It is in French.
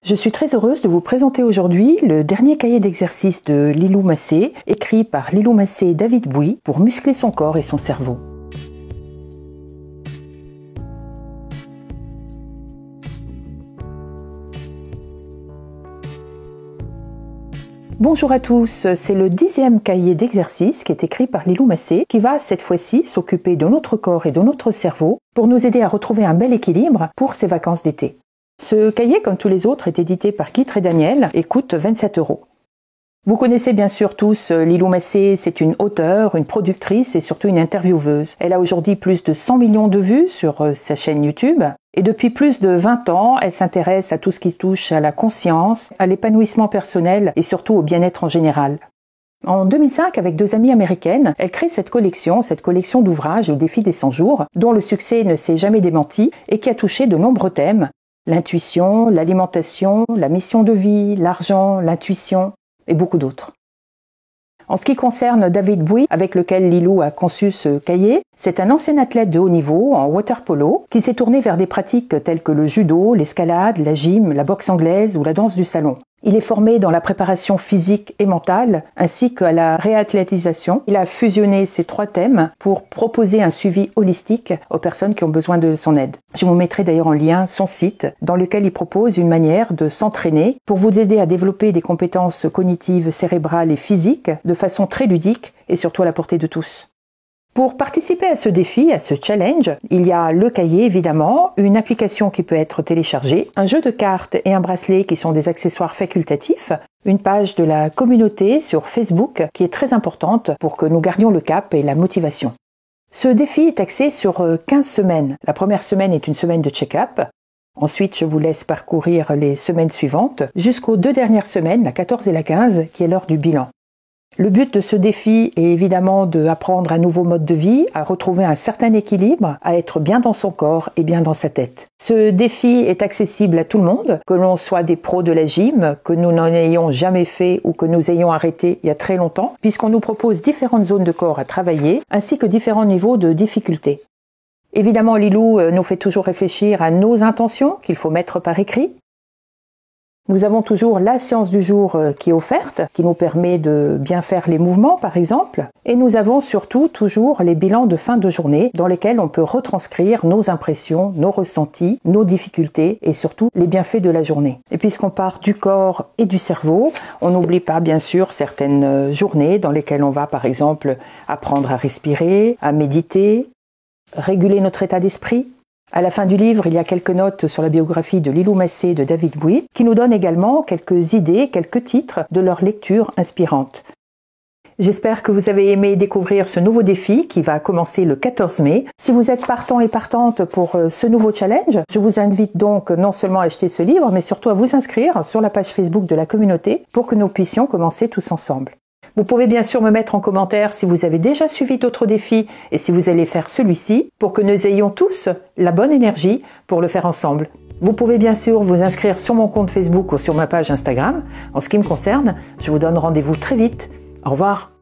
Je suis très heureuse de vous présenter aujourd'hui le dernier cahier d'exercices de Lilou Massé, écrit par Lilou Massé et David Bouy pour muscler son corps et son cerveau. Bonjour à tous, c'est le 10e cahier d'exercices qui est écrit par Lilou Massé qui va cette fois-ci s'occuper de notre corps et de notre cerveau pour nous aider à retrouver un bel équilibre pour ces vacances d'été. Ce cahier, comme tous les autres, est édité par Guy Trédaniel et coûte 27 €. Vous connaissez bien sûr tous Lilou Massé, c'est une auteure, une productrice et surtout une intervieweuse. Elle a aujourd'hui plus de 100 millions de vues sur sa chaîne YouTube. Et depuis plus de 20 ans, elle s'intéresse à tout ce qui touche à la conscience, à l'épanouissement personnel et surtout au bien-être en général. En 2005, avec 2 amies américaines, elle crée cette collection d'ouvrages au défi des 100 jours, dont le succès ne s'est jamais démenti et qui a touché de nombreux thèmes. L'intuition, l'alimentation, la mission de vie, l'argent, l'intuition et beaucoup d'autres. En ce qui concerne David Bouy, avec lequel Lilou a conçu ce cahier, c'est un ancien athlète de haut niveau en water polo qui s'est tourné vers des pratiques telles que le judo, l'escalade, la gym, la boxe anglaise ou la danse du salon. Il est formé dans la préparation physique et mentale ainsi qu'à la réathlétisation. Il a fusionné ces 3 thèmes pour proposer un suivi holistique aux personnes qui ont besoin de son aide. Je vous mettrai d'ailleurs en lien son site dans lequel il propose une manière de s'entraîner pour vous aider à développer des compétences cognitives, cérébrales et physiques de façon très ludique et surtout à la portée de tous. Pour participer à ce défi, à ce challenge, il y a le cahier évidemment, une application qui peut être téléchargée, un jeu de cartes et un bracelet qui sont des accessoires facultatifs, une page de la communauté sur Facebook qui est très importante pour que nous gardions le cap et la motivation. Ce défi est axé sur 15 semaines. La première semaine est une semaine de check-up. Ensuite, je vous laisse parcourir les semaines suivantes jusqu'aux 2 dernières semaines, la 14 et la 15, qui est l'heure du bilan. Le but de ce défi est évidemment d'apprendre un nouveau mode de vie, à retrouver un certain équilibre, à être bien dans son corps et bien dans sa tête. Ce défi est accessible à tout le monde, que l'on soit des pros de la gym, que nous n'en ayons jamais fait ou que nous ayons arrêté il y a très longtemps, puisqu'on nous propose différentes zones de corps à travailler, ainsi que différents niveaux de difficulté. Évidemment, Lilou nous fait toujours réfléchir à nos intentions qu'il faut mettre par écrit. Nous avons toujours la séance du jour qui est offerte, qui nous permet de bien faire les mouvements par exemple. Et nous avons surtout toujours les bilans de fin de journée dans lesquels on peut retranscrire nos impressions, nos ressentis, nos difficultés et surtout les bienfaits de la journée. Et puisqu'on part du corps et du cerveau, on n'oublie pas bien sûr certaines journées dans lesquelles on va par exemple apprendre à respirer, à méditer, réguler notre état d'esprit. À la fin du livre, il y a quelques notes sur la biographie de Lilou Massé et de David Bouy qui nous donnent également quelques idées, quelques titres de leur lecture inspirante. J'espère que vous avez aimé découvrir ce nouveau défi qui va commencer le 14 mai. Si vous êtes partant et partante pour ce nouveau challenge, je vous invite donc non seulement à acheter ce livre, mais surtout à vous inscrire sur la page Facebook de la communauté pour que nous puissions commencer tous ensemble. Vous pouvez bien sûr me mettre en commentaire si vous avez déjà suivi d'autres défis et si vous allez faire celui-ci pour que nous ayons tous la bonne énergie pour le faire ensemble. Vous pouvez bien sûr vous inscrire sur mon compte Facebook ou sur ma page Instagram. En ce qui me concerne, je vous donne rendez-vous très vite. Au revoir.